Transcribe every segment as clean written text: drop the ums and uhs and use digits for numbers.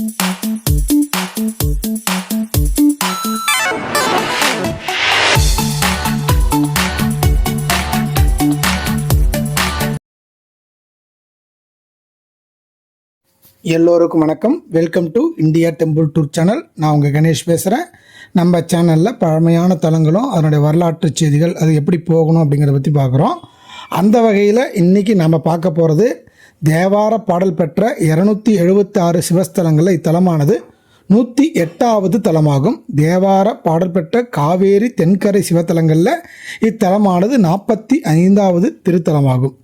எல்லோருக்கும் வணக்கம். Welcome to India temple tour channel. நான் உங்கள் கணேஷ் பேசுகிறேன். நம்ம சேனலில் பழமையான தலங்களும் அதனுடைய வரலாற்று செய்திகள் அது எப்படி போகணும் அப்படிங்கிறத பற்றி பார்க்குறோம். அந்த வகையில் இன்றைக்கி நம்ம பார்க்க போகிறது தேவார பாடல் பெற்ற 276 சிவஸ்தலங்களில் இத்தலமானது 108வது தலமாகும். தேவார பாடல் பெற்ற காவேரி தென்கரை சிவத்தலங்களில் இத்தலமானது 45வது திருத்தலமாகும்.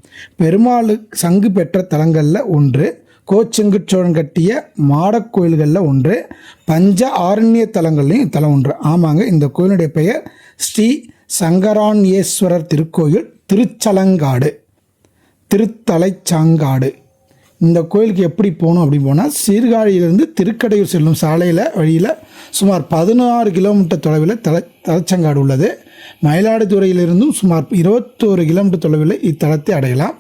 பெருமாள் சங்கு பெற்ற தலங்களில் ஒன்று. கோச்செங்குச்சோழன் கட்டிய மாடக்கோயில்களில் ஒன்று. பஞ்ச ஆரண்ய தலங்கள்லையும் இத்தலம் ஒன்று. ஆமாங்க, இந்த கோயிலுடைய பெயர் ஸ்ரீ சங்கரான்யேஸ்வரர் திருக்கோயில், திருத்தலைச்சாங்காடு. இந்த கோயிலுக்கு எப்படி போகணும் அப்படின்னு போனால், சீர்காழியிலிருந்து திருக்கடையூர் செல்லும் சாலையில் வழியில் சுமார் 16 கிலோமீட்டர் தொலைவில் தலைச்சங்காடு உள்ளது. மயிலாடுதுறையிலிருந்தும் சுமார் 21 கிலோமீட்டர் தொலைவில் இத்தலத்தை அடையலாம்.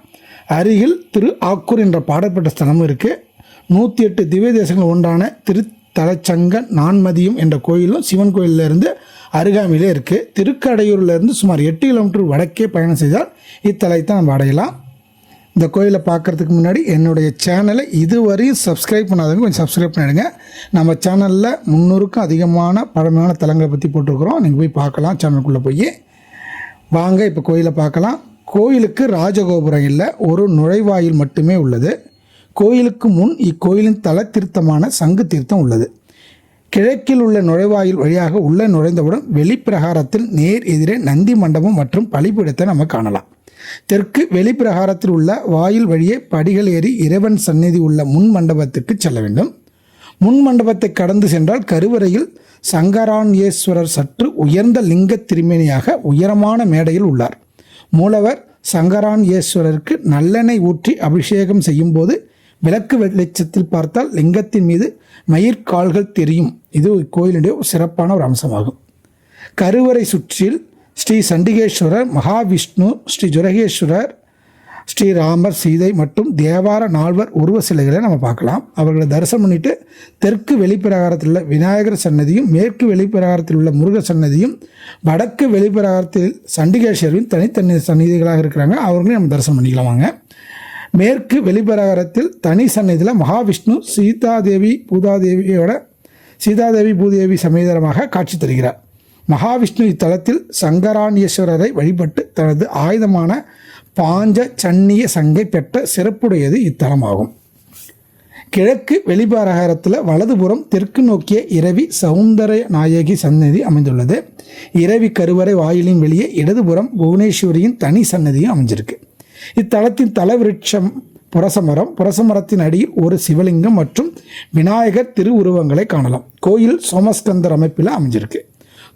அருகில் திரு ஆக்கூர் என்ற பாடப்பட்ட ஸ்தலமும் இருக்குது. 108 திவ்ய தேசங்கள் ஒன்றான திருத்தலச்சங்க நான்மதியம் என்ற கோயிலும் சிவன் கோயிலிருந்து அருகாமையிலே இருக்குது. திருக்கடையூரிலிருந்து சுமார் 8 கிலோமீட்டர் வடக்கே பயணம் செய்தால் இத்தலத்தை நம்ம அடையலாம். இந்த கோயிலை பார்க்குறதுக்கு முன்னாடி என்னுடைய சேனலை இதுவரையும் சப்ஸ்கிரைப் பண்ணாதவங்க கொஞ்சம் சப்ஸ்கிரைப் பண்ணிடுங்க. நம்ம சேனலில் 300க்கும் அதிகமான பழமையான தலங்களை பற்றி போட்டிருக்கிறோம். நீங்கள் போய் பார்க்கலாம். சேனலுக்குள்ளே போய் வாங்க இப்போ கோயிலை பார்க்கலாம். கோயிலுக்கு ராஜகோபுரம் இல்லை, ஒரு நுழைவாயில் மட்டுமே உள்ளது. கோயிலுக்கு முன் இக்கோயிலின் தல தீர்த்தமான சங்கு தீர்த்தம் உள்ளது. கிழக்கில் உள்ள நுழைவாயில் வழியாக உள்ளே நுழைந்தவுடன் வெளிப்பிரகாரத்தில் நேர் எதிரே நந்தி மண்டபம் மற்றும் பலிபீடத்தை நம்ம காணலாம். தெற்கு வெளிப்பிரகாரத்தில் உள்ள வாயில் வழியே படிகள் ஏறி இறைவன் சந்நிதி உள்ள முன் மண்டபத்துக்கு செல்ல வேண்டும். முன் மண்டபத்தை கடந்து சென்றால் கருவறையில் சங்கரான்யேஸ்வரர் சற்று உயர்ந்த லிங்க திருமேனியாக உயரமான மேடையில் உள்ளார். மூலவர் சங்கரான்யேஸ்வரருக்கு நல்லெண்ணெய் ஊற்றி அபிஷேகம் செய்யும் போது விளக்கு வெளிச்சத்தில் பார்த்தால் லிங்கத்தின் மீது மயிர்கால்கள் தெரியும். இது இக்கோயிலுடைய சிறப்பான ஒரு அம்சமாகும். கருவறை சுற்றில் ஸ்ரீ சண்டிகேஸ்வரர், மகாவிஷ்ணு, ஸ்ரீ ஜுரகேஸ்வரர், ஸ்ரீராமர், சீதை மற்றும் தேவார நால்வர் உருவ சிலைகளை நம்ம பார்க்கலாம். அவர்களை தரிசனம் பண்ணிட்டு தெற்கு வெளிப்பிரகாரத்தில் உள்ள விநாயகர் சன்னதியும், மேற்கு வெளிப்பிரகாரத்தில் உள்ள முருகர் சன்னதியும், வடக்கு வெளிப்பிரகாரத்தில் சண்டிகேஸ்வரின் தனித்தனி சந்நிதிகளாக இருக்கிறாங்க. அவர்களையும் நம்ம தரிசனம் பண்ணிக்கலாமாங்க. மேற்கு வெளிப்பிரகாரத்தில் தனி சன்னதியில் மகாவிஷ்ணு சீதாதேவி பூதேவி சமேதரமாக காட்சி தருகிறார். மகாவிஷ்ணு இத்தலத்தில் சங்கரான்யேஸ்வரரை வழிபட்டு தனது ஆயுதமான பாஞ்ச சன்னிய சங்கை பெற்ற சிறப்புடையது இத்தலமாகும். கிழக்கு வெளிப்பிரகாரத்தில் வலதுபுறம் தெற்கு நோக்கிய இரவி சௌந்தர நாயகி சன்னதி அமைந்துள்ளது. இரவி கருவறை வாயிலின் வெளியே இடதுபுறம் புவனேஸ்வரியின் தனி சன்னதியும் அமைஞ்சிருக்கு. இத்தலத்தின் தலவிருட்சம் புரசமரம். புரசமரத்தின் அடியில் ஒரு சிவலிங்கம் மற்றும் விநாயகர் திருவுருவங்களை காணலாம். கோயில் சோமஸ்கந்தர் அமைப்பில் அமைஞ்சிருக்கு.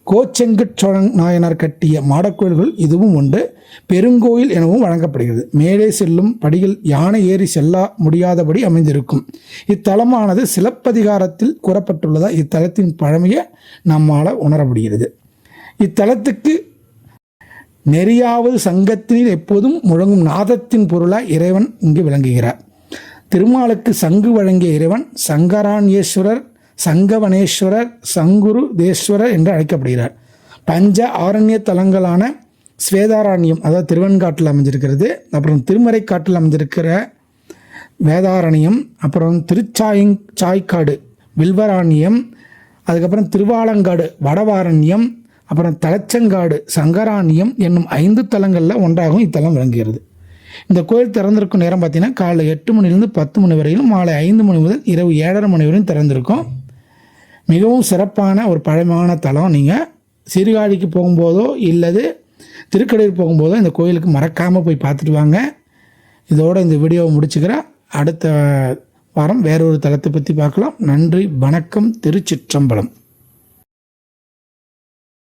கோச்செங்குச்சோழன் நாயனார் கட்டிய மாடக்கோயில்கள் இதுவும் உண்டு. பெருங்கோயில் எனவும் வழங்கப்படுகிறது. மேலே செல்லும் படிகள் யானை ஏறி செல்ல முடியாதபடி அமைந்திருக்கும். இத்தலமானது சிலப்பதிகாரத்தில் கூறப்பட்டுள்ளதால் இத்தலத்தின் பழமையை நம்மால் உணர முடிகிறது. இத்தலத்துக்கு நெறியாவது சங்கத்தில் எப்போதும் முழங்கும் நாதத்தின் பொருளாய் இறைவன் இங்கு விளங்குகிறார். திருமாலுக்கு சங்கு வழங்கிய இறைவன் சங்கரான்யேஸ்வரர், சங்கவனேஸ்வரர், சங்குரு தேஸ்வரர் என்று அழைக்கப்படுகிறார். பஞ்ச ஆரண்ய தலங்களான ஸ்வேதாரண்யம், அதாவது திருவெண்காட்டில் அமைஞ்சிருக்கிறது, அப்புறம் திருமறைக்காட்டில் அமைஞ்சிருக்கிற வேதாரண்யம், அப்புறம் சாய்க்காடு வில்வராண்யம், அதுக்கப்புறம் திருவாலங்காடு வடவாரண்யம், அப்புறம் தலச்சங்காடு சங்கராண்யம் என்னும் 5 தலங்களில் ஒன்றாகவும் இத்தலம் விளங்குகிறது. இந்த கோயில் திறந்திருக்கும் நேரம் பார்த்தீங்கன்னா காலை 8 மணிலிருந்து 10 மணி வரையிலும், மாலை 5 மணி முதல் இரவு 7:30 மணி வரையும் திறந்திருக்கும். மிகவும் சிறப்பான ஒரு பழமையான தலம். நீங்கள் சீர்காழிக்கு போகும்போதோ இல்லது திருக்கடையூர் போகும்போதோ இந்த கோயிலுக்கு மறக்காமல் போய் பார்த்துட்டு வாங்க. இதோடு இந்த வீடியோவை முடிச்சுக்கிறேன். அடுத்த வாரம் வேறொரு தலத்தை பற்றி பார்க்கலாம். நன்றி, வணக்கம். திருச்சிற்றம்பலம்.